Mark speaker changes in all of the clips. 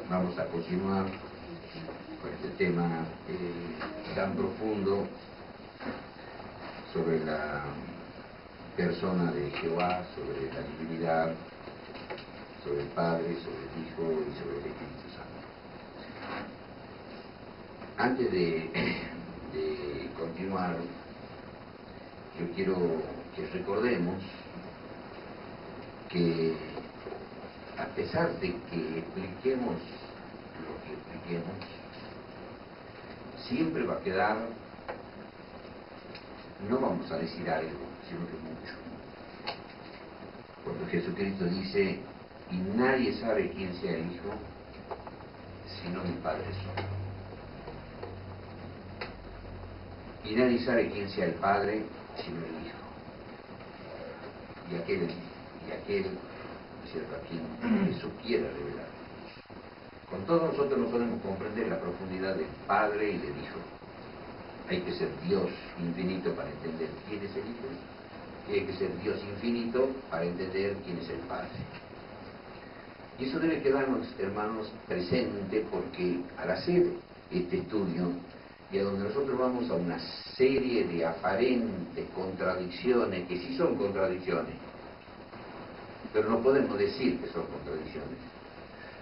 Speaker 1: Vamos a continuar con este tema tan profundo sobre la persona de Jehová, sobre la divinidad, sobre el Padre, sobre el Hijo y sobre el Espíritu Santo. Antes de continuar, yo quiero que recordemos que a pesar de que expliquemos lo que expliquemos, siempre va a quedar, no vamos a decir algo, sino que mucho. Cuando Jesucristo dice, y nadie sabe quién sea el Hijo, sino mi Padre solo. Y nadie sabe quién sea el Padre, sino el Hijo. Y aquel, ¿cierto?, a quien Jesús quiera revelar. Con todo nosotros no podemos comprender la profundidad del Padre y del Hijo. Hay que ser Dios infinito para entender quién es el Hijo, y hay que ser Dios infinito para entender quién es el Padre. Y eso debe quedarnos, hermanos, presente, porque al hacer este estudio, y a donde nosotros vamos a una serie de aparentes contradicciones, que sí son contradicciones, pero no podemos decir que son contradicciones.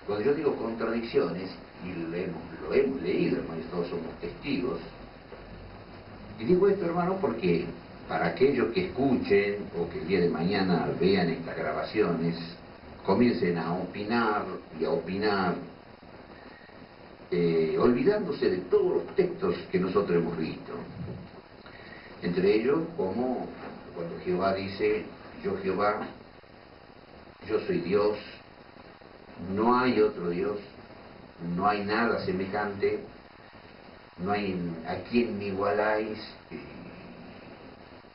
Speaker 1: Cuando yo digo contradicciones, y lo hemos leído, hermanos, todos somos testigos, y digo esto, hermano, porque para aquellos que escuchen o que el día de mañana vean estas grabaciones, comiencen a opinar y a opinar, olvidándose de todos los textos que nosotros hemos visto. Entre ellos, como cuando Jehová dice, yo Jehová, yo soy Dios, no hay otro Dios, no hay nada semejante, no hay a quien me igualáis,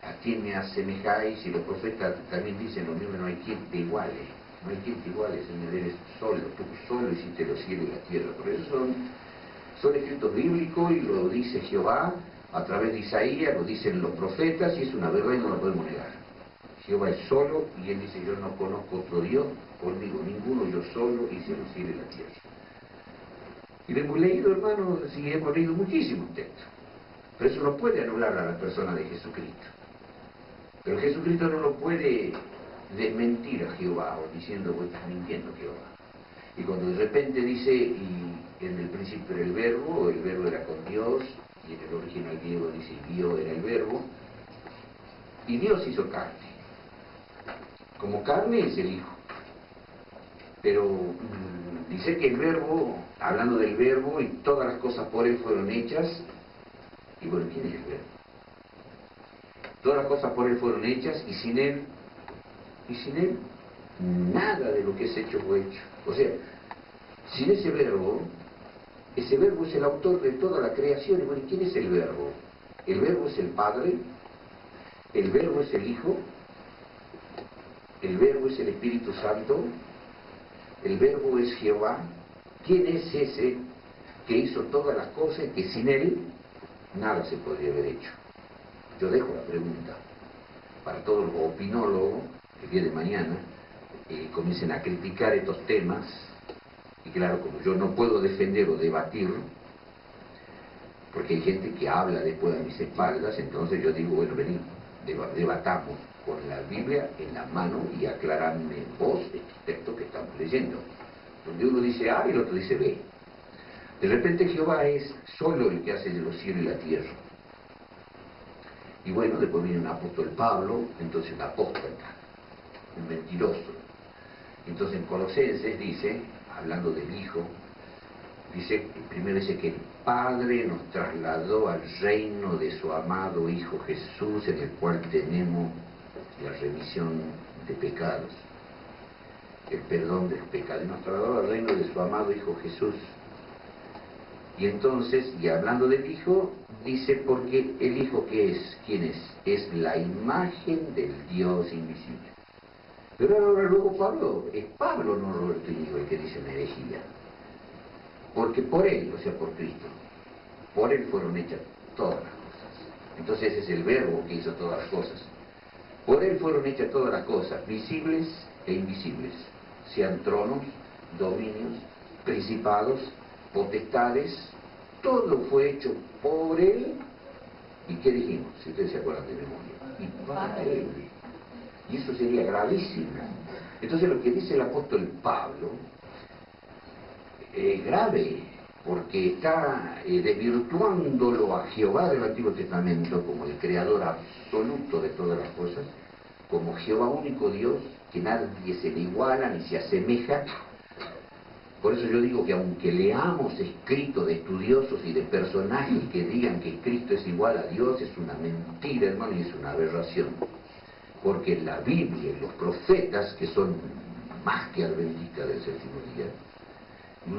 Speaker 1: a quien me asemejáis, y los profetas también dicen lo mismo, no hay quien te iguale, no hay quien te iguale, Señor, eres solo, tú solo hiciste los cielos y la tierra. Por eso son escritos bíblicos, y lo dice Jehová a través de Isaías, lo dicen los profetas, y es una verdad y no lo podemos negar. Jehová es solo, y él dice, yo no conozco otro Dios, conmigo ninguno, yo solo hice los cielos y la tierra. Y lo hemos leído, hermanos, y hemos leído muchísimos textos. Pero eso no puede anular a la persona de Jesucristo. Pero Jesucristo no lo puede desmentir a Jehová, o diciendo, vos estás mintiendo, Jehová. Y cuando de repente dice, y en el principio era el verbo era con Dios, y en el original griego dice, Dios era el verbo, y Dios hizo carne. Como carne es el Hijo. Pero dice que el verbo, hablando del verbo, y todas las cosas por él fueron hechas, y bueno, ¿quién es el verbo? Todas las cosas por él fueron hechas, y sin él, nada de lo que es hecho fue hecho. O sea, sin ese verbo es el autor de toda la creación. Y bueno, ¿quién es el verbo? El verbo es el Padre, el verbo es el Hijo, el verbo es el Espíritu Santo, el verbo es Jehová. ¿Quién es ese que hizo todas las cosas y que sin él nada se podría haber hecho? Yo dejo la pregunta para todos los opinólogos que el día de mañana comiencen a criticar estos temas. Y claro, como yo no puedo defender o debatir, porque hay gente que habla después a mis espaldas, entonces yo digo, bueno, vení, debatamos con la Biblia en la mano y aclaradme vos este texto que estamos leyendo, donde uno dice A y el otro dice B. De repente Jehová es solo el que hace de los cielos y la tierra. Y bueno, después viene un apóstol Pablo, entonces un apóstata, un mentiroso. Entonces en Colosenses dice, hablando del Hijo, dice, primero dice que el Padre nos trasladó al reino de su amado Hijo Jesús, en el cual tenemos la remisión de pecados, el perdón de los pecados. Y nos trasladó al reino de su amado Hijo Jesús. Y entonces, y hablando del Hijo, dice, porque el Hijo, ¿qué es? ¿Quién es? Es la imagen del Dios invisible. Pero ahora luego es Pablo, no Roberto Íñigo, el que dice una herejía. Porque por él, o sea, por Cristo, por él fueron hechas todas las cosas. Entonces ese es el verbo que hizo todas las cosas. Por él fueron hechas todas las cosas, visibles e invisibles, sean tronos, dominios, principados, potestades, todo fue hecho por Él. ¿Y qué dijimos? Si ustedes se acuerdan de memoria. Y para Él. Y eso sería gravísimo. Entonces lo que dice el apóstol Pablo es grave, porque está desvirtuándolo a Jehová del Antiguo Testamento como el creador absoluto de todas las cosas, como Jehová único Dios, que nadie se le iguala ni se asemeja. Por eso yo digo que aunque leamos escritos de estudiosos y de personajes que digan que Cristo es igual a Dios, es una mentira, hermano, y es una aberración. Porque la Biblia y los profetas, que son más que adventistas del séptimo día,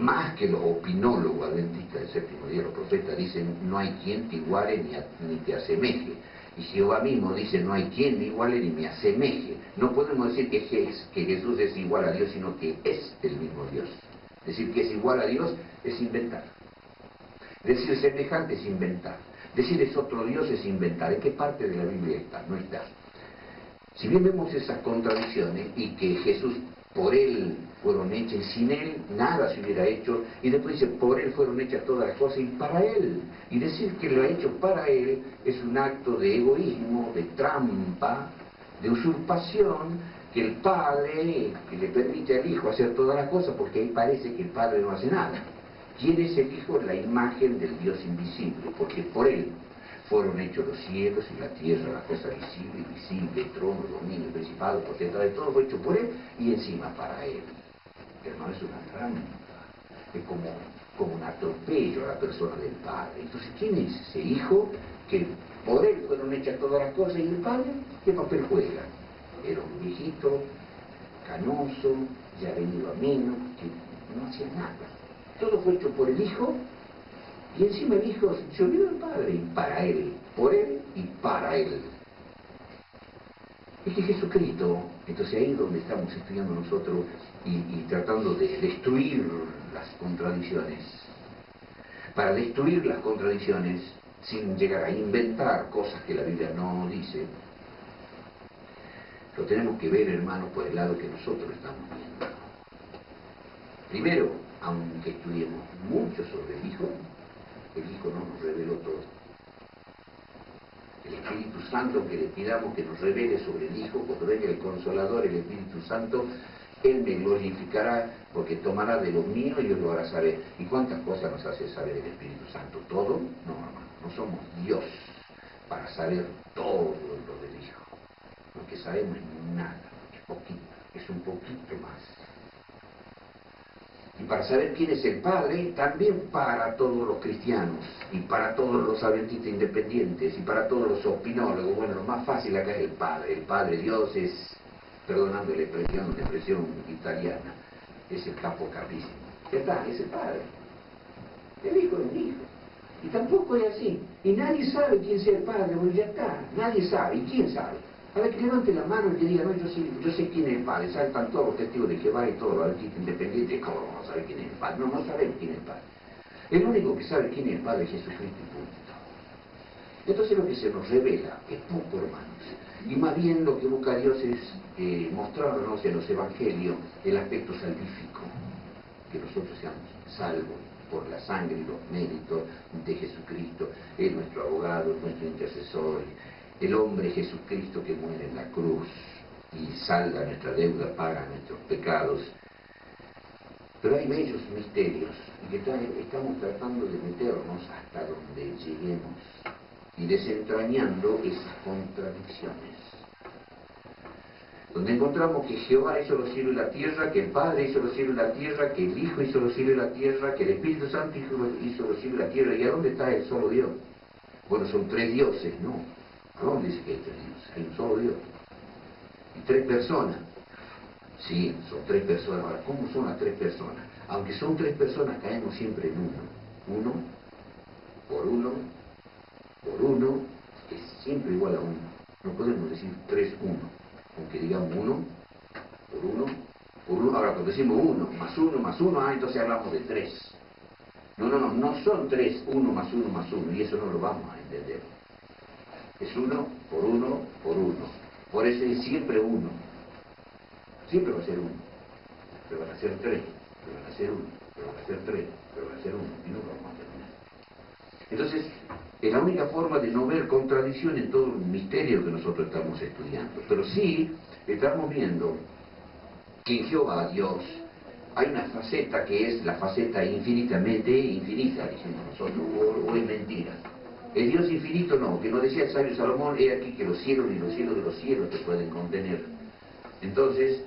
Speaker 1: más que los opinólogos adventistas del séptimo día, los profetas dicen, no hay quien te iguale ni te asemeje. Y Jehová mismo dice, no hay quien me iguale ni me asemeje. No podemos decir que Jesús es igual a Dios, sino que es el mismo Dios. Decir que es igual a Dios es inventar. Decir semejante es inventar. Decir es otro Dios es inventar. ¿En qué parte de la Biblia está? No está. Si bien vemos esas contradicciones y que Jesús, por Él fueron hechas y sin Él nada se hubiera hecho, y después dice, por Él fueron hechas todas las cosas y para Él. Y decir que lo ha hecho para Él es un acto de egoísmo, de trampa, de usurpación, que el Padre que le permite al Hijo hacer todas las cosas, porque ahí parece que el Padre no hace nada. ¿Quién es el Hijo? La imagen del Dios invisible, porque por Él fueron hechos los cielos y la tierra, las cosas visibles, invisibles, tronos, dominios, principados, potestades, todo fue hecho por Él y encima para Él. Hermano, es una trampa, es como un atropello a la persona del Padre. Entonces, ¿quién es ese Hijo que por Él fueron hechas todas las cosas y el Padre? ¿Qué papel juega? Era un viejito, canoso, ya venido a menos, que no hacía nada. Todo fue hecho por el Hijo. Y encima el Hijo se olvidó del Padre, y para Él, por Él y para Él. Es que Jesucristo, entonces ahí es donde estamos estudiando nosotros y tratando de destruir las contradicciones. Para destruir las contradicciones, sin llegar a inventar cosas que la Biblia no dice, lo tenemos que ver, hermanos, por el lado que nosotros estamos viendo. Primero, aunque estudiemos mucho sobre el Hijo no nos reveló todo. El Espíritu Santo, que le pidamos que nos revele sobre el Hijo, cuando venga el Consolador, el Espíritu Santo, Él me glorificará, porque tomará de lo mío y yo lo hará saber. ¿Y cuántas cosas nos hace saber el Espíritu Santo? ¿Todo? No, hermano, no somos Dios para saber todo lo del Hijo. Lo que sabemos es nada, es poquito, es un poquito más. Y para saber quién es el Padre, también para todos los cristianos, y para todos los adventistas independientes, y para todos los opinólogos, bueno, lo más fácil acá es el Padre. El Padre Dios es, perdonando la expresión italiana, es el capo capísimo. Ya está, es el Padre. El Hijo es el Hijo. Y tampoco es así. Y nadie sabe quién sea el Padre, bueno, ya está. Nadie sabe. ¿Y quién sabe? A ver, que levante la mano y que diga, no, yo sé quién es el Padre. Saltan todos los testigos de Jehová y todos los adventistas independientes. ¿Cómo vamos a saber quién es el Padre? No sabemos quién es el Padre. El único que sabe quién es el Padre es Jesucristo y punto. Entonces lo que se nos revela es poco, hermanos. Y más bien lo que busca Dios es mostrarnos en los evangelios el aspecto salvífico. Que nosotros seamos salvos por la sangre y los méritos de Jesucristo. Es nuestro abogado, es nuestro intercesor. El hombre Jesucristo que muere en la cruz y salda nuestra deuda, paga nuestros pecados. Pero hay bellos misterios y que estamos tratando de meternos hasta donde lleguemos y desentrañando esas contradicciones. Donde encontramos que Jehová hizo los cielos y la tierra, que el Padre hizo los cielos y la tierra, que el Hijo hizo los cielos y la tierra, que el Espíritu Santo hizo los cielos y la tierra. ¿Y a dónde está el solo Dios? Bueno, son tres dioses, ¿no? ¿A dónde dice que hay tres dioses? Hay un solo Dios. Y tres personas. Sí, son tres personas. Ahora, ¿cómo son las tres personas? Aunque son tres personas, caemos siempre en uno. Uno, por uno, es siempre igual a uno. No podemos decir 3, 1. Aunque digamos uno, por uno. Ahora, cuando decimos uno, más uno, entonces hablamos de 3. No son 3, 1 más 1 más 1, y eso no lo vamos a entender. Es uno, por uno. Por eso es siempre uno. Siempre va a ser uno. Pero van a ser 3, pero van a ser uno. pero van a ser tres, pero van a ser uno, y nunca vamos a terminar. Entonces, es la única forma de no ver contradicción en todo el misterio que nosotros estamos estudiando. Pero sí estamos viendo que en Jehová, Dios, hay una faceta que es la faceta infinitamente infinita, decimos nosotros, o es mentira. El Dios infinito no, que nos decía el sabio Salomón, he aquí que los cielos y los cielos de los cielos te pueden contener. Entonces,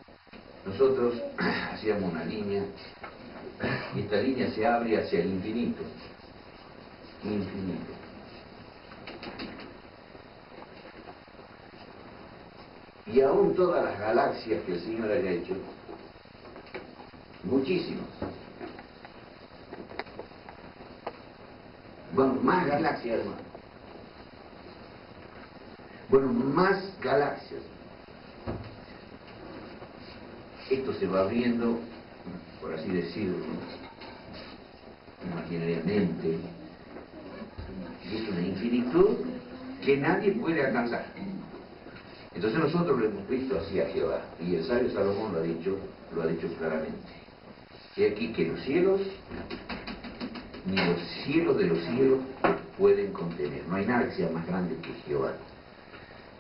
Speaker 1: nosotros hacíamos una línea, y esta línea se abre hacia el infinito. Infinito. Y aún todas las galaxias que el Señor haya hecho, muchísimas. Bueno, más galaxias, hermano. Bueno, más galaxias. Esto se va abriendo, por así decirlo, imaginariamente, y es una infinitud que nadie puede alcanzar. Entonces nosotros lo hemos visto así a Jehová, y el sabio Salomón lo ha dicho claramente. He aquí que los cielos, ni los cielos de los cielos pueden contener. No hay nada que sea más grande que Jehová.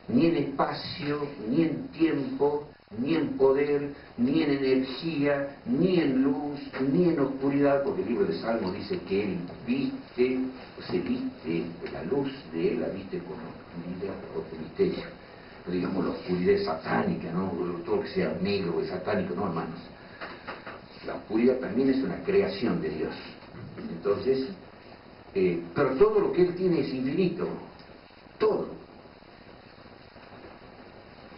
Speaker 1: Ni en espacio, ni en tiempo, ni en poder, ni en energía, ni en luz, ni en oscuridad, porque el libro de Salmos dice que él viste, se viste, la luz de él la viste con oscuridad o misterio. No digamos la oscuridad satánica, ¿no? Todo lo que sea negro es satánico, no, hermanos. La oscuridad también es una creación de Dios. Entonces, pero todo lo que él tiene es infinito, todo.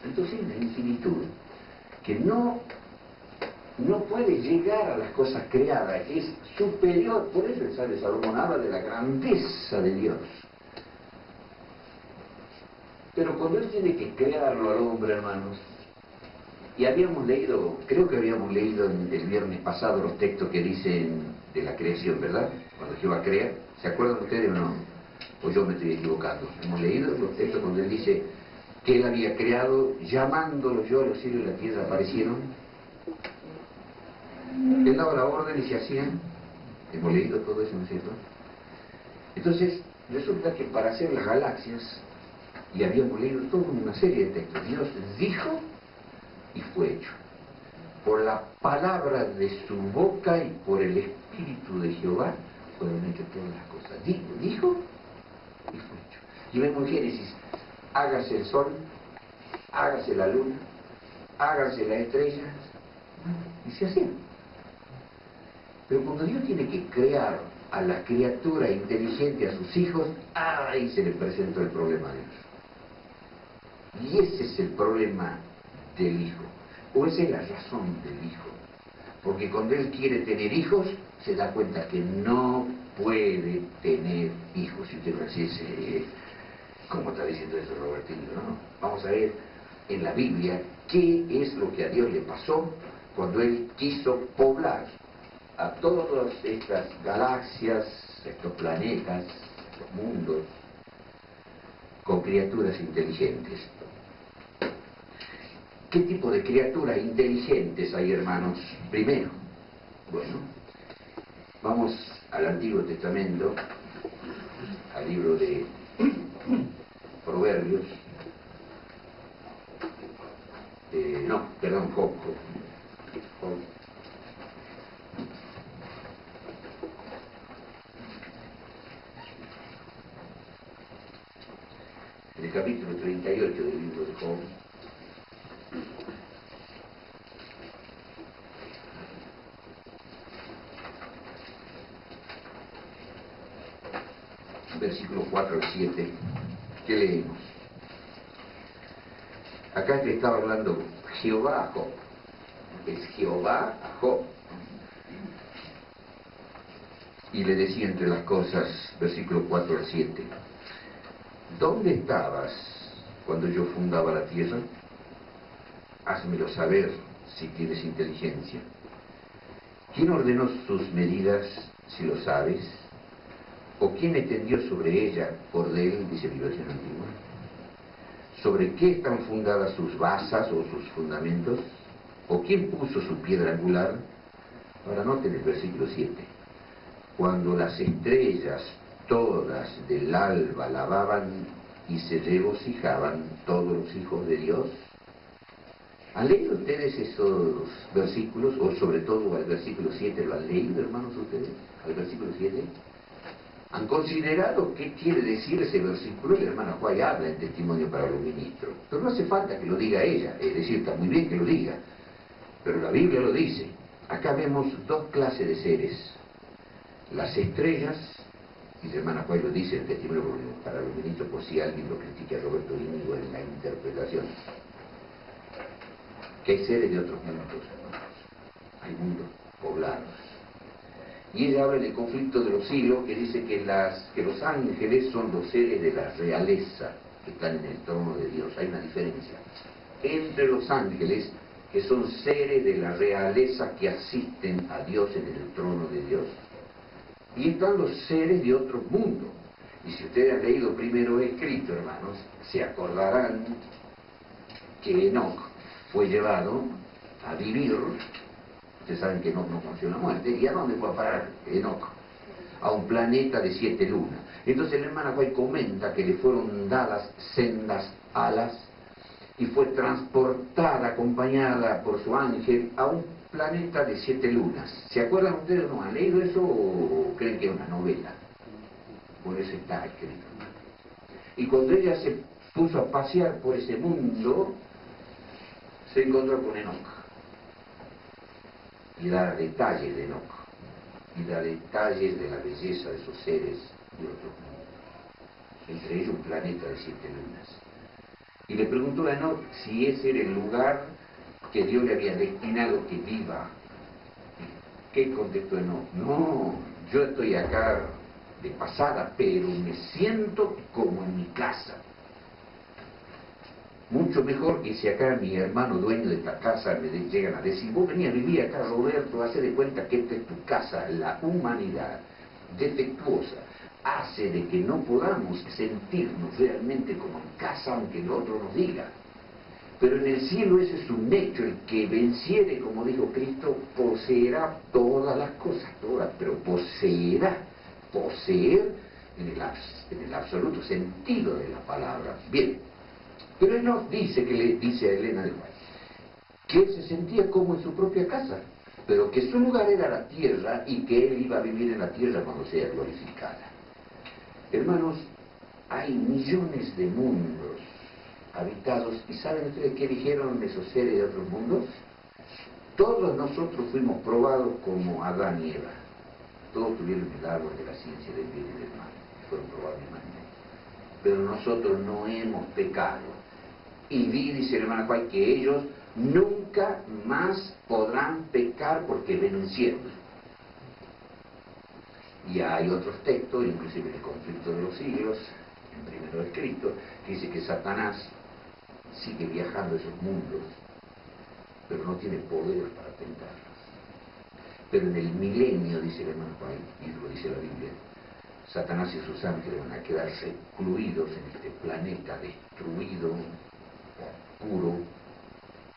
Speaker 1: Entonces la infinitud que no puede llegar a las cosas creadas, es superior. Por eso el sabio Salomón habla de la grandeza de Dios. Pero cuando él tiene que crearlo al hombre, hermanos, y habíamos leído, creo que habíamos leído el viernes pasado los textos que dicen de la creación, ¿verdad? Cuando Jehová crea, ¿se acuerdan ustedes o no? O yo me estoy equivocando. Hemos leído los textos cuando él dice que él había creado, llamándolos yo, los cielos y la tierra aparecieron. Él daba la orden y se hacían. Hemos leído todo eso, ¿no es cierto? Entonces, resulta que para hacer las galaxias, y habíamos leído toda una serie de textos, Dios dijo y fue hecho. Por la palabra de su boca y por el Espíritu de Jehová fueron hechas todas las cosas. Dijo y fue hecho. Y vemos en Génesis, hágase el sol, hágase la luna, hágase las estrellas, y se hacían. Pero cuando Dios tiene que crear a la criatura inteligente, a sus hijos, ahí se le presentó el problema de Dios. Y ese es el problema del hijo, o esa es la razón del hijo, porque cuando él quiere tener hijos, se da cuenta que no puede tener hijos. Si usted me dice, ¿cómo está diciendo eso Robertino? No, vamos a ver en la Biblia qué es lo que a Dios le pasó cuando él quiso poblar a todas estas galaxias, estos planetas, estos mundos, con criaturas inteligentes. ¿Qué tipo de criaturas inteligentes hay, hermanos? Primero, bueno, vamos al Antiguo Testamento, al libro de Proverbios, Job. En el capítulo 38 del libro de Job, versículo 4 al 7, ¿qué leemos? Acá le estaba hablando Jehová a Job. Es Jehová a Job. Y le decía entre las cosas, versículo 4 al 7, ¿dónde estabas cuando yo fundaba la tierra? Házmelo saber si tienes inteligencia. ¿Quién ordenó sus medidas, si lo sabes? ¿O quién extendió sobre ella por de él, dice mi versión antigua? ¿Sobre qué están fundadas sus basas o sus fundamentos? ¿O quién puso su piedra angular? Ahora noten el versículo 7. Cuando las estrellas todas del alba lavaban y se regocijaban todos los hijos de Dios. ¿Han leído ustedes esos versículos? O sobre todo al versículo 7, ¿lo han leído, hermanos, ustedes? Al versículo 7. ¿Han considerado qué quiere decir ese versículo? La hermana Juárez habla en Testimonio para los Ministros. Pero no hace falta que lo diga ella, es decir, está muy bien que lo diga. Pero la Biblia lo dice. Acá vemos dos clases de seres. Las estrellas, y la hermana Juárez lo dice en Testimonio para los Ministros, por si alguien lo critica a Roberto Íñigo en la interpretación. Que hay seres de otros mundos, hermanos. Hay mundos poblados. Y ella habla del conflicto de los siglos, que dice que los ángeles son los seres de la realeza que están en el trono de Dios. Hay una diferencia entre los ángeles, que son seres de la realeza que asisten a Dios en el trono de Dios, y están los seres de otros mundos. Y si ustedes han leído primero escrito, hermanos, se acordarán que Enoc fue llevado a vivir. Ustedes saben que Enoc no conoció la muerte. ¿Y a dónde fue a parar Enoc? A un planeta de 7 lunas. Entonces la hermana White comenta que le fueron dadas sendas alas y fue transportada, acompañada por su ángel, a un planeta de 7 lunas. ¿Se acuerdan ustedes o no? ¿Han leído eso o creen que es una novela? Por eso está escrito. Y cuando ella se puso a pasear por ese mundo, se encontró con Enoc. Y da detalles de Enoc. Y da detalles de la belleza de esos seres de otros mundos. Entre ellos un planeta de 7 lunas. Y le preguntó a Enoc si ese era el lugar que Dios le había destinado que viva. ¿Qué contestó Enoc? No, yo estoy acá de pasada, pero me siento como en mi casa. Mucho mejor que si acá mi hermano dueño de esta casa me llegan a decir, vos venís a vivir acá, Roberto, hace de cuenta que esta es tu casa. La humanidad defectuosa hace de que no podamos sentirnos realmente como en casa, aunque el otro nos diga. Pero en el cielo ese es un hecho. El que venciere, como dijo Cristo, poseerá todas las cosas, todas, pero poseerá. Poseer en el absoluto sentido de la palabra. Bien, pero él nos dice, que le dice a Elena de White, que él se sentía como en su propia casa, pero que su lugar era la tierra y que él iba a vivir en la tierra cuando sea glorificada. Hermanos, hay millones de mundos habitados, y ¿saben ustedes qué dijeron esos seres de otros mundos? Todos nosotros fuimos probados como Adán y Eva. Todos tuvieron el árbol de la ciencia del bien y del mal, fueron probados igualmente. Pero nosotros no hemos pecado. Y dice el hermano White, que ellos nunca más podrán pecar porque vencieron. Y hay otros textos, inclusive en el conflicto de los siglos, en primero escrito, que dice que Satanás sigue viajando a esos mundos, pero no tiene poder para tentarlos. Pero en el milenio, dice el hermano White, y lo dice la Biblia, Satanás y sus ángeles van a quedar recluidos en este planeta destruido, oscuro,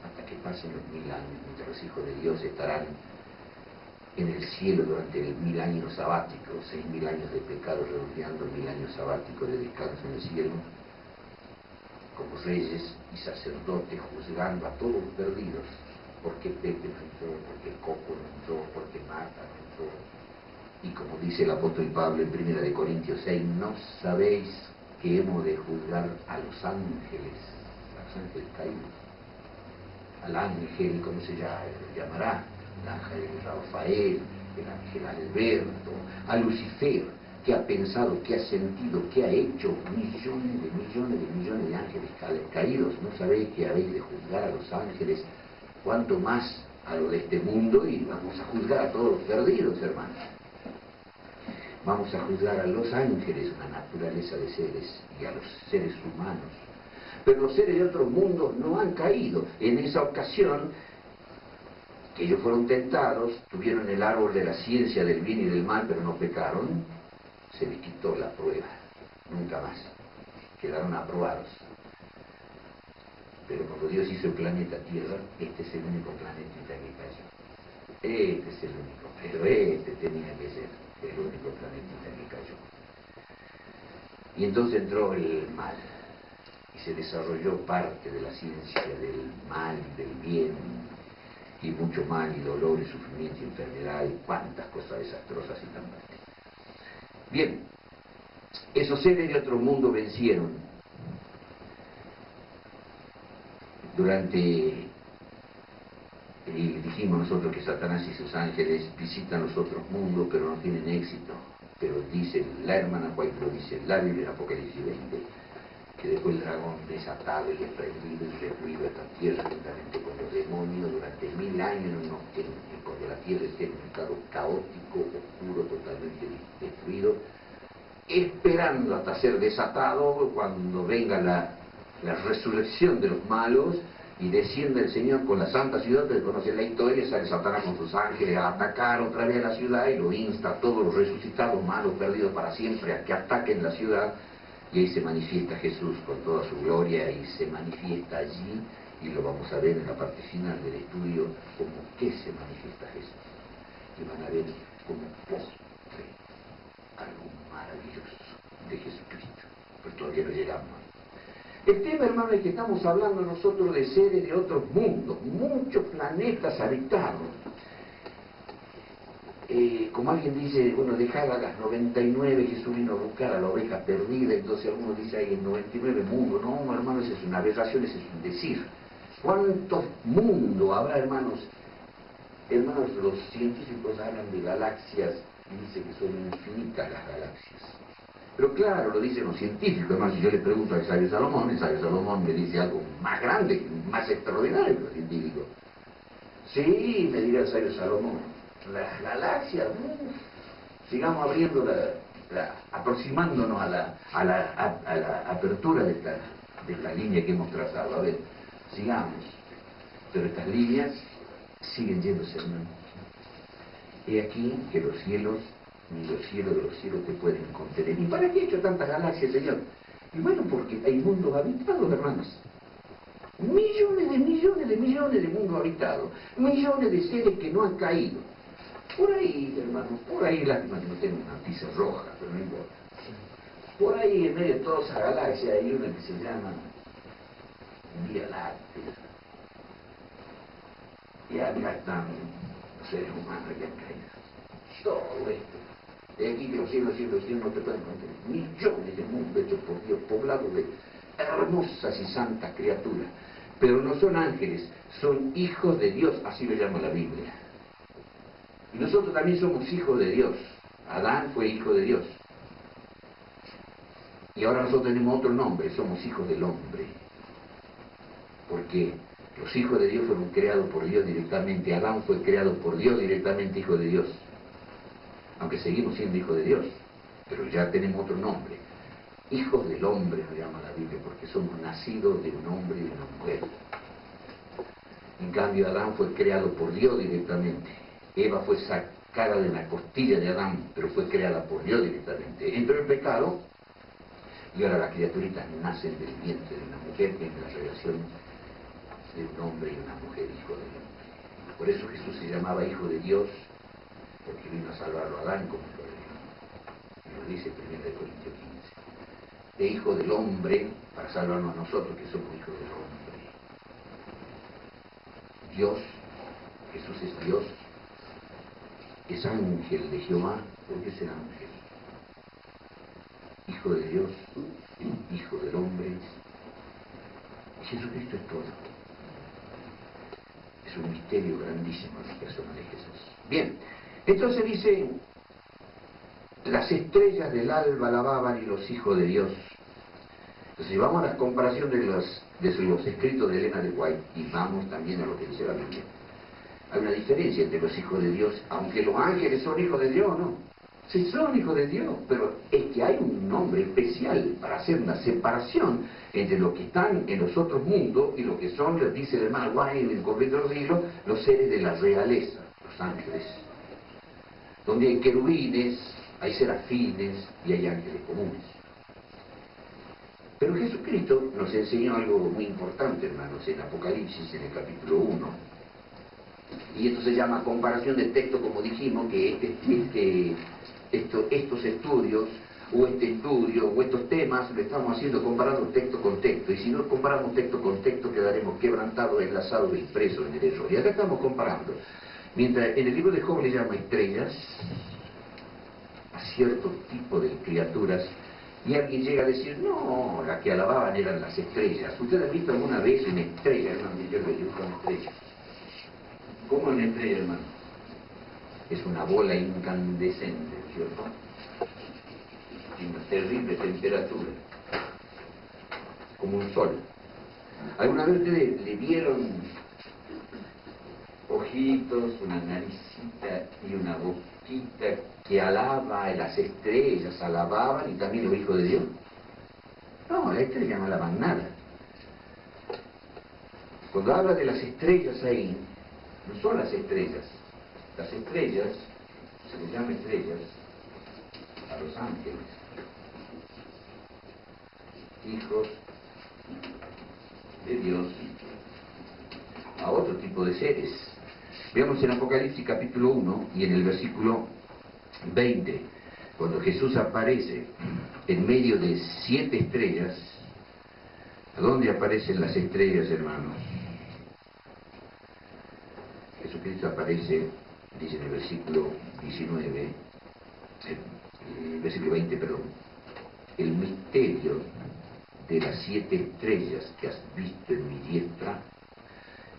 Speaker 1: hasta que pasen los 1000 años, mientras los hijos de Dios estarán en el cielo durante el 1000 años sabáticos, 6000 años de pecado redondeando 1000 años sabáticos de descanso en el cielo, como reyes y sacerdotes juzgando a todos los perdidos, porque Pepe no entró, porque Coco no entró, porque Marta no entró. Y como dice el apóstol Pablo en 1 Corintios 6, ¿no sabéis que hemos de juzgar a los ángeles caídos? Al ángel, ¿cómo se llamará? El ángel Rafael, el ángel Alberto, a Lucifer, que ha pensado, que ha sentido, que ha hecho millones de ángeles caídos. ¿No sabéis que habéis de juzgar a los ángeles? Cuanto más a lo de este mundo, y vamos a juzgar a todos los perdidos, hermanos. Vamos a juzgar a los ángeles, una naturaleza de seres, y a los seres humanos. Pero los seres de otros mundos no han caído. En esa ocasión, que ellos fueron tentados, tuvieron el árbol de la ciencia del bien y del mal, pero no pecaron, se les quitó la prueba. Nunca más. Quedaron aprobados. Pero cuando Dios hizo el planeta Tierra, este es el único planeta que cayó. este es el único, pero este tenía que ser el único planetita que cayó. Y entonces entró el mal, y se desarrolló parte de la ciencia del mal y del bien, y mucho mal y dolor y sufrimiento y enfermedad y cuántas cosas desastrosas y tan malas. Bien, esos seres de otro mundo vencieron durante, dijimos nosotros que Satanás y sus ángeles visitan los otros mundos, pero no tienen éxito. Pero dice la hermana White, lo dice la Biblia en Apocalipsis 20, que después el dragón desatado y desprendido y recluido a esta tierra juntamente con los demonios durante 1000 años, cuando la tierra esté en un estado caótico, oscuro, totalmente destruido, esperando hasta ser desatado cuando venga la resurrección de los malos y desciende el Señor con la santa ciudad. Ustedes conocen la historia, sale Satanás con sus ángeles a atacar otra vez a la ciudad y lo insta a todos los resucitados malos perdidos para siempre a que ataquen la ciudad. Y ahí se manifiesta Jesús con toda su gloria y se manifiesta allí, y lo vamos a ver en la parte final del estudio, como que se manifiesta Jesús. Y van a ver como postre algo maravilloso de Jesucristo, pero todavía no llegamos. El tema, hermano, es que estamos hablando nosotros de seres de otros mundos, muchos planetas habitados. Como alguien dice, bueno, dejar a las 99, Jesús vino a buscar a la oveja perdida, entonces algunos dicen, hay el 99 mundos. No, hermanos, esa es una aberración, ese es un decir. ¿Cuántos mundos habrá, hermanos? Hermanos, los científicos hablan de galaxias y dicen que son infinitas las galaxias. Pero claro, lo dicen los científicos. Además, si yo le pregunto a Sabio Salomón, el Sabio Salomón me dice algo más grande, más extraordinario que los científicos. Sí, me dirá el Sabio Salomón, las galaxias, sigamos abriendo aproximándonos a la apertura de esta línea que hemos trazado. A ver, sigamos. Pero estas líneas siguen yéndose, hermano. He aquí que los cielos, ni los cielos de los cielos te pueden contener. ¿Y para qué he hecho tantas galaxias, Señor? Y bueno, porque hay mundos habitados, hermanos. Millones de mundos habitados. Millones de seres que no han caído. Por ahí, hermano, por ahí, lástima que no tengo una tiza roja, pero no importa. Por ahí, en medio de toda esa galaxia, hay una que se llama Vía Láctea. Y acá están los seres humanos que han caído. Todo esto. De aquí que los cielos no te pueden contener. Millones de mundos hechos por Dios, poblados de hermosas y santas criaturas. Pero no son ángeles, son hijos de Dios, así lo llama la Biblia. Y nosotros también somos hijos de Dios. Adán fue hijo de Dios. Y ahora nosotros tenemos otro nombre, somos hijos del hombre. Porque los hijos de Dios fueron creados por Dios directamente. Adán fue creado por Dios directamente, hijo de Dios. Aunque seguimos siendo hijos de Dios, pero ya tenemos otro nombre. Hijos del hombre nos llama la Biblia, porque somos nacidos de un hombre y de una mujer. En cambio, Adán fue creado por Dios directamente. Eva fue sacada de la costilla de Adán, pero fue creada por Dios directamente. Entró el pecado, y ahora las criaturitas nacen del vientre de una mujer, que es la relación de un hombre y una mujer, hijo del hombre. Por eso Jesús se llamaba hijo de Dios, porque vino a salvarlo a Adán como hijo de Dios. Y lo dice 1 Corintios 15. De hijo del hombre, para salvarnos a nosotros, que somos hijos del hombre. Dios, Jesús es Dios, es ángel de Jehová. ¿Por qué es el ángel? Hijo de Dios, hijo del hombre. Jesucristo es todo. Es un misterio grandísimo la persona de Jesús. Bien, entonces dice, las estrellas del alba alababan y los hijos de Dios. Entonces, si vamos a la comparación de los escritos de Elena de White, y vamos también a lo que dice la Biblia, hay una diferencia entre los hijos de Dios, aunque los ángeles son hijos de Dios, ¿no? Sí, son hijos de Dios, pero es que hay un nombre especial para hacer una separación entre los que están en los otros mundos y lo que son, les dice el hermano White en el corriente de los siglos, los seres de la realeza, los ángeles. Donde hay querubines, hay serafines y hay ángeles comunes. Pero Jesucristo nos enseñó algo muy importante, hermanos, en Apocalipsis, en el capítulo 1. Y esto se llama comparación de texto, como dijimos, que estos estudios, o este estudio, o estos temas, lo estamos haciendo comparando texto con texto. Y si no comparamos texto con texto, quedaremos quebrantados, enlazados e impresos en el error. Y acá estamos comparando. Mientras en el libro de Job le llama estrellas a cierto tipo de criaturas, y alguien llega a decir, no, las que alababan eran las estrellas. ¿Usted ha visto alguna vez una estrella, hermano? Yo le dibujo una estrella. ¿Cómo es una estrella, hermano? Es una bola incandescente, ¿cierto? Y una terrible temperatura, como un sol. ¿Alguna vez ustedes le vieron ojitos, una naricita y una boquita que alaba a las estrellas, alababan, y también los hijos de Dios? No, las estrellas no alaban nada. Cuando habla de las estrellas ahí, no son las estrellas. Las estrellas, se les llama estrellas a los ángeles, hijos de Dios, a otro tipo de seres. Veamos en Apocalipsis capítulo 1 y en el versículo 20, cuando Jesús aparece en medio de 7 estrellas. ¿A dónde aparecen las estrellas, hermanos? Jesucristo aparece, dice en el versículo 19, el versículo 20, perdón, el misterio de las 7 estrellas que has visto en mi diestra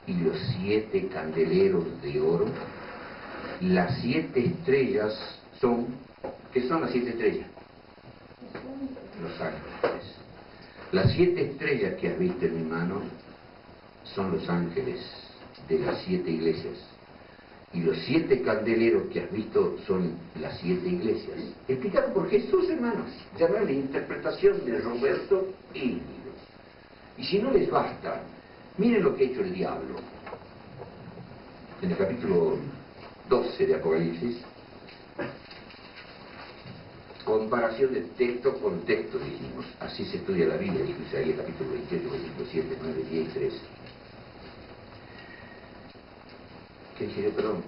Speaker 1: y los 7 candeleros de oro. Las 7 estrellas son, ¿qué son las 7 estrellas? Los ángeles. Las 7 estrellas que has visto en mi mano son los ángeles de las 7 iglesias. Y los 7 candeleros que has visto son las 7 iglesias. Explicado por Jesús, hermanos. Ya no es la interpretación de Roberto Íñigo. Y si no les basta, miren lo que ha hecho el diablo. En el capítulo 12 de Apocalipsis, comparación de texto con texto, dijimos. Así se estudia la Biblia, dijo Isaías capítulo 28, versículos 7, 9, 10 y 13. ¿Qué dije yo? Perdón,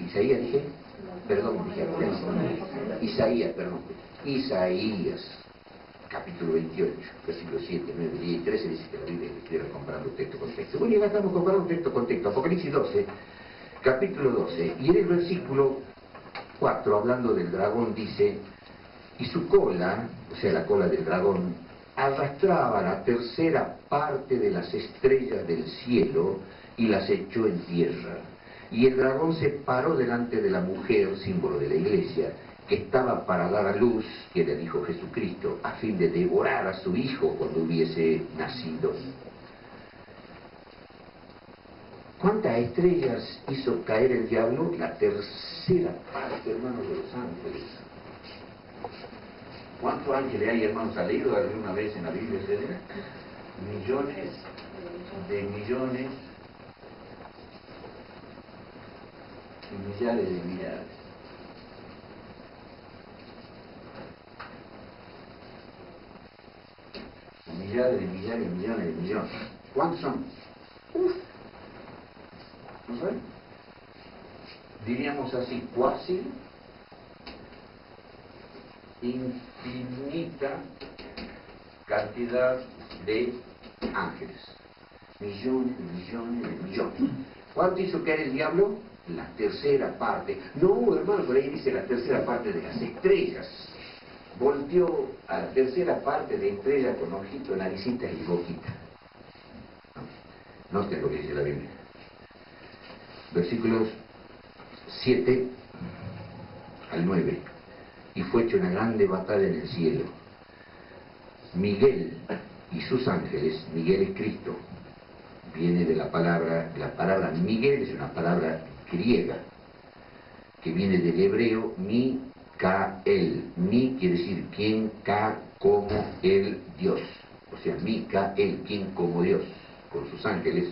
Speaker 1: Isaías dije, perdón, dije Isaías, perdón. Isaías, capítulo 28, versículos 7, 9, 10 y 13, dice que la Biblia estuviera comparando texto con texto. Bueno, y acá estamos comparando texto con texto. Apocalipsis 12, capítulo 12, y en el versículo 4, hablando del dragón, dice, y su cola, o sea, la cola del dragón, arrastraba la tercera parte de las estrellas del cielo y las echó en tierra. Y el dragón se paró delante de la mujer, símbolo de la iglesia, que estaba para dar a luz, que era el Hijo Jesucristo, a fin de devorar a su hijo cuando hubiese nacido. ¿Cuántas estrellas hizo caer el diablo? La tercera parte, hermanos, de los ángeles. ¿Cuántos ángeles hay, hermanos? ¿Ha leído alguna vez en la Biblia? Millones de millones y millares de millares. Millares de millares y millones de millones. ¿Cuántos son? ¿No saben? Diríamos así, cuasi infinita cantidad de ángeles. Millones, millones, millones. ¿Cuánto hizo caer el diablo? La tercera parte. No, hermano, por ahí dice la tercera parte de las estrellas. Volteó a la tercera parte de estrellas con ojito, naricita y boquita. No sé lo que dice la Biblia. Versículos 7 al 9. Y fue hecha una grande batalla en el cielo. Miguel y sus ángeles, Miguel es Cristo, viene de la palabra Miguel es una palabra griega, que viene del hebreo Mikael. Mi quiere decir quien, Ka, como el Dios. O sea, Mikael, quien como Dios, con sus ángeles,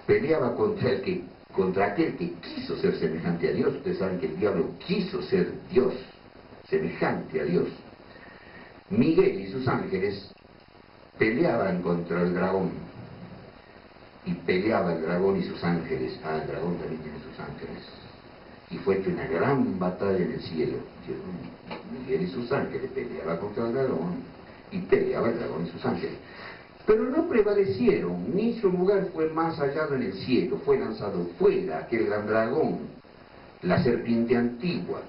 Speaker 1: peleaba contra aquel que quiso ser semejante a Dios. Ustedes saben que el diablo quiso ser Dios, semejante a Dios. Miguel y sus ángeles peleaban contra el dragón. y peleaba el dragón y sus ángeles. Ah, el dragón también tiene sus ángeles. Y fue hecho una gran batalla en el cielo. Miguel y sus ángeles peleaba contra el dragón y peleaba el dragón y sus ángeles. Pero no prevalecieron, ni su lugar fue más hallado en el cielo, fue lanzado fuera aquel gran dragón, la serpiente antigua,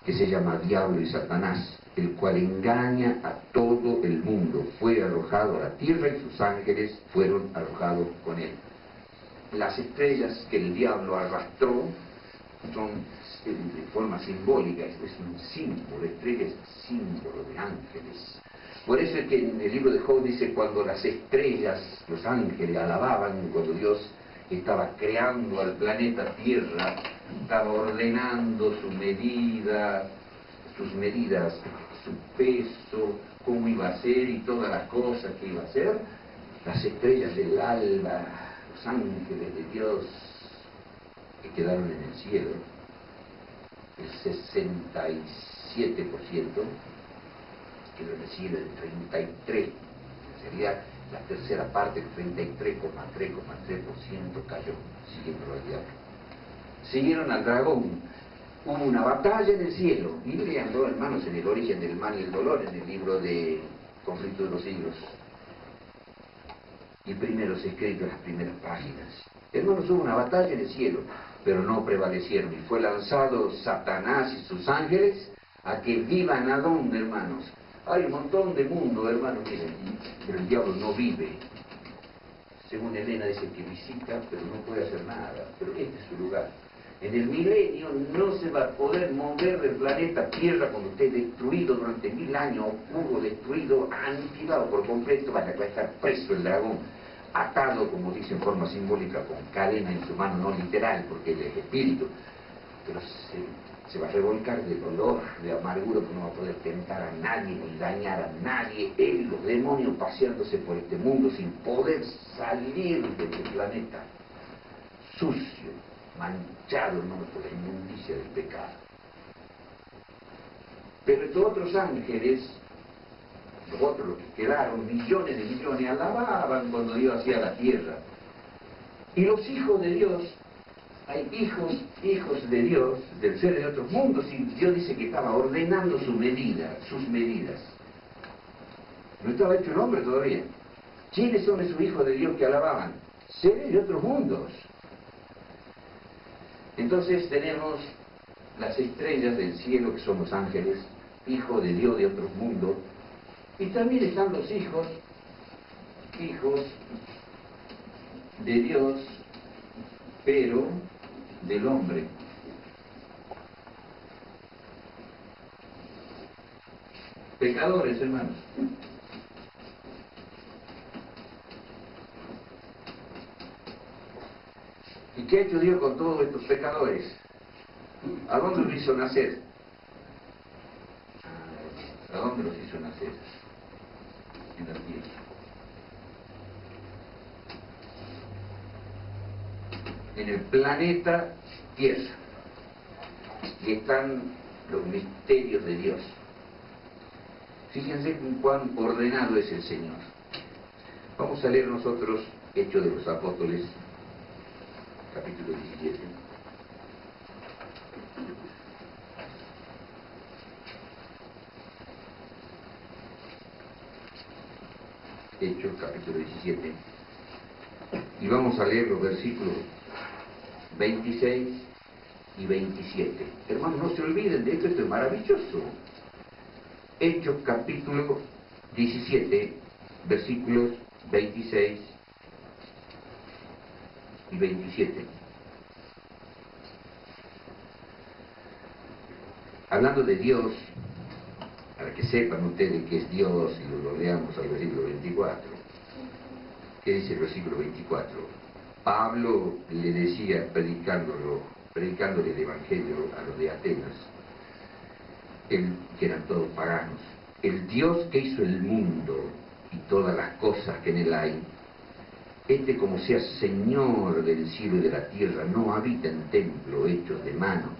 Speaker 1: que se llama Diablo y Satanás, el cual engaña a todo el mundo. Fue arrojado a la tierra y sus ángeles fueron arrojados con él. Las estrellas que el diablo arrastró son de forma simbólica, es un símbolo, estrella es símbolo de ángeles. Por eso es que en el libro de Job dice, cuando las estrellas, los ángeles alababan, cuando Dios estaba creando al planeta Tierra, estaba ordenando su medida, sus medidas, su peso, cómo iba a ser y todas las cosas que iba a hacer, las estrellas del alba, los ángeles de Dios que quedaron en el cielo, el 67% quedó en el cielo, el 33%, sería la tercera parte, el 33,3% cayó, siguiendo al diablo. Siguieron al dragón. Hubo una batalla en el cielo. Y leando, hermanos, en el origen del mal y el dolor, en el libro de Conflicto de los Siglos. Y primeros escritos, las primeras páginas. Hermanos, hubo una batalla en el cielo, pero no prevalecieron. Y fue lanzado Satanás y sus ángeles a que vivan a dónde, hermanos. Hay un montón de mundo, hermanos, miren, pero el diablo no vive. Según Elena dice que visita, pero no puede hacer nada. Pero este es su lugar. En el milenio no se va a poder mover del planeta Tierra cuando esté destruido durante 1000 años, oscuro, destruido, aniquilado por completo. Va a estar preso el dragón, atado, como dice en forma simbólica, con cadena en su mano, no literal, porque él es espíritu. Pero se va a revolcar de dolor, de amargura, que no va a poder tentar a nadie ni dañar a nadie. Él y los demonios paseándose por este mundo sin poder salir de este planeta sucio, manchado, hermano, por la inmundicia del pecado. Pero estos otros ángeles, los otros, los que quedaron, millones de millones, alababan cuando Dios hacía la tierra. Y los hijos de Dios, hay hijos de Dios, del ser de otros mundos, y Dios dice que estaba ordenando sus medidas. No estaba hecho un hombre todavía. ¿Quiénes son esos hijos de Dios que alababan? Seres de otros mundos. Entonces tenemos las estrellas del cielo, que son los ángeles, hijos de Dios de otros mundos, y también están los hijos de Dios, pero del hombre. Pecadores, hermanos. ¿Y qué ha hecho Dios con todos estos pecadores? ¿A dónde los hizo nacer? ¿A dónde los hizo nacer? En la tierra. En el planeta Tierra. Y están los misterios de Dios. Fíjense cuán ordenado es el Señor. Vamos a leer nosotros Hechos de los Apóstoles, capítulo 17. Hechos, capítulo 17. Y vamos a leer los versículos 26 y 27. Hermanos, no se olviden de esto, esto es maravilloso. Hechos, capítulo 17, versículos 26 y 27. Hablando de Dios, para que sepan ustedes que es Dios, y lo leamos al versículo 24. ¿Qué dice el versículo 24? Pablo le decía, predicándole el Evangelio a los de Atenas, que eran todos paganos, el Dios que hizo el mundo y todas las cosas que en él hay, como sea Señor del cielo y de la tierra, no habita en templo hechos de manos.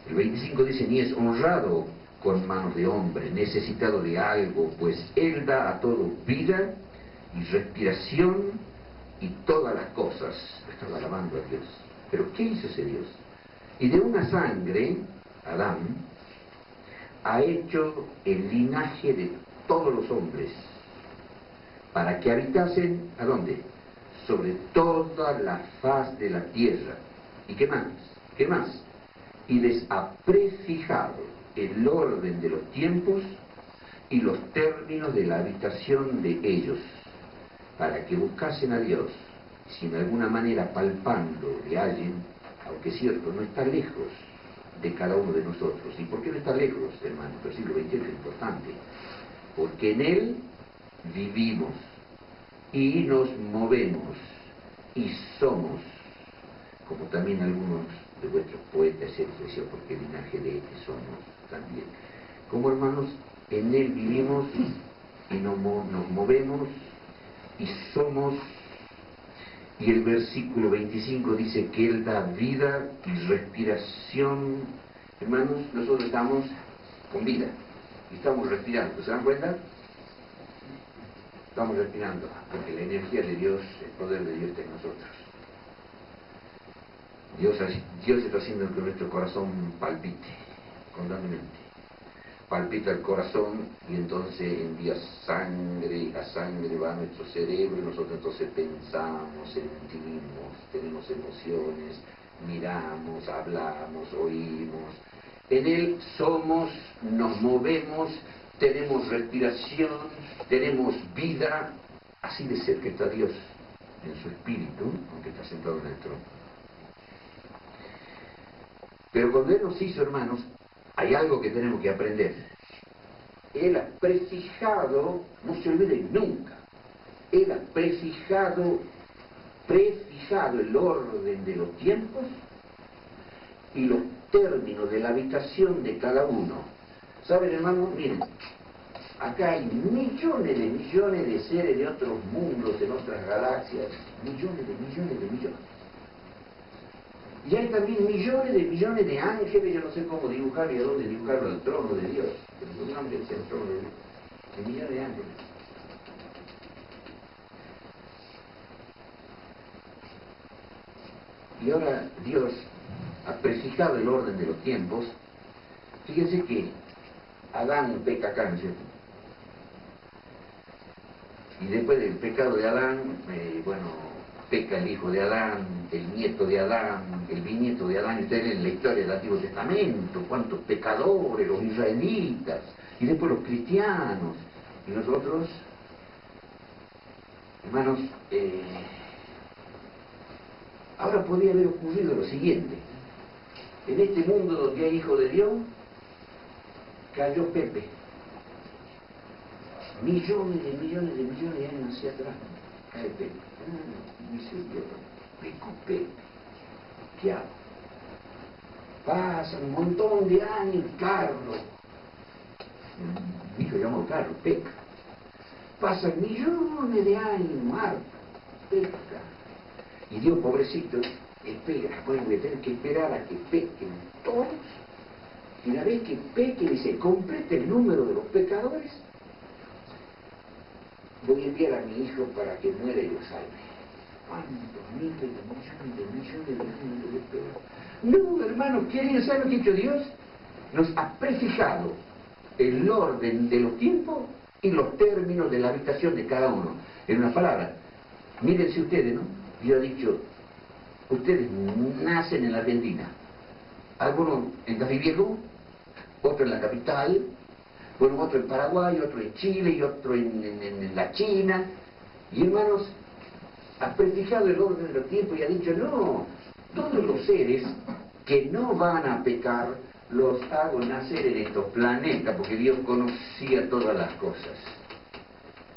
Speaker 1: El 25 dice, ni es honrado con manos de hombre, necesitado de algo, pues él da a todo vida y respiración y todas las cosas. Estaba alabando a Dios. Pero ¿qué hizo ese Dios? Y de una sangre, Adán, ha hecho el linaje de todos los hombres, para que habitasen, ¿a dónde? Sobre toda la faz de la tierra. ¿Y qué más? ¿Qué más? Y les ha prefijado el orden de los tiempos y los términos de la habitación de ellos, para que buscasen a Dios, si de alguna manera palpando le hallen, aunque es cierto, no está lejos de cada uno de nosotros. ¿Y por qué no está lejos, hermano? El versículo 28 es importante. Porque en Él vivimos y nos movemos y somos, como también algunos de vuestros poetas se decían, porque el linaje de este somos también. Como hermanos, en Él vivimos y nos movemos y somos. Y el versículo 25 dice que Él da vida y respiración. Hermanos, nosotros estamos con vida y estamos respirando. ¿Se dan cuenta? Estamos respirando, porque la energía de Dios, el poder de Dios está en nosotros. Dios está haciendo que nuestro corazón palpite constantemente. Palpita el corazón y entonces envía sangre, y la sangre va a nuestro cerebro y nosotros entonces pensamos, sentimos, tenemos emociones, miramos, hablamos, oímos. En Él somos, nos movemos, tenemos respiración, tenemos vida. Así de cerca está Dios en su espíritu, aunque está sentado en el trono. Pero cuando Él nos hizo, hermanos, hay algo que tenemos que aprender. Él ha prefijado, no se olviden nunca, Él ha prefijado el orden de los tiempos y los términos de la habitación de cada uno. ¿Saben, hermanos? Miren, acá hay millones de seres de otros mundos, en otras galaxias, millones. Y hay también millones de ángeles, yo no sé cómo dibujar y a dónde dibujarlo, el trono de Dios. Pero un ángel es el trono de Dios. Hay millones de ángeles. Y ahora Dios ha prefijado el orden de los tiempos. Fíjense que Adán peca acá, ¿no es cierto? Y después del pecado de Adán, peca el hijo de Adán, el nieto de Adán, el bisnieto de Adán. Ustedes leen la historia del Antiguo Testamento, cuántos pecadores, los israelitas, y después los cristianos. Y nosotros, hermanos, ahora podría haber ocurrido lo siguiente. En este mundo donde hay hijo de Dios, cayó Pepe. Millones de años hacia atrás. Cae Pepe. Dice Dios, Pepe, ¿qué hago? Pasan un montón de años, Carlos. Mi hijo llamó Carlos, peca. Pasan millones de años, Marta, peca. Y Dios, pobrecito, espera, pueden tener que esperar a que pequen todos. Y una vez que pequen y se complete el número de los pecadores, voy a enviar a mi hijo para que muera y lo salve. ¿Cuántos miles de millones de años de espera? No, hermanos, ¿quieren saber lo que ha hecho Dios? Nos ha prefijado el orden de los tiempos y los términos de la habitación de cada uno. En una palabra, mírense ustedes, ¿no? Dios ha dicho, ustedes nacen en la Argentina, algunos en Café Viejo, otro en la capital, bueno, otro en Paraguay, otro en Chile y otro en la China. Y hermanos, ha prefijado el orden de los tiempos y ha dicho, no, todos los seres que no van a pecar los hago nacer en estos planetas, porque Dios conocía todas las cosas.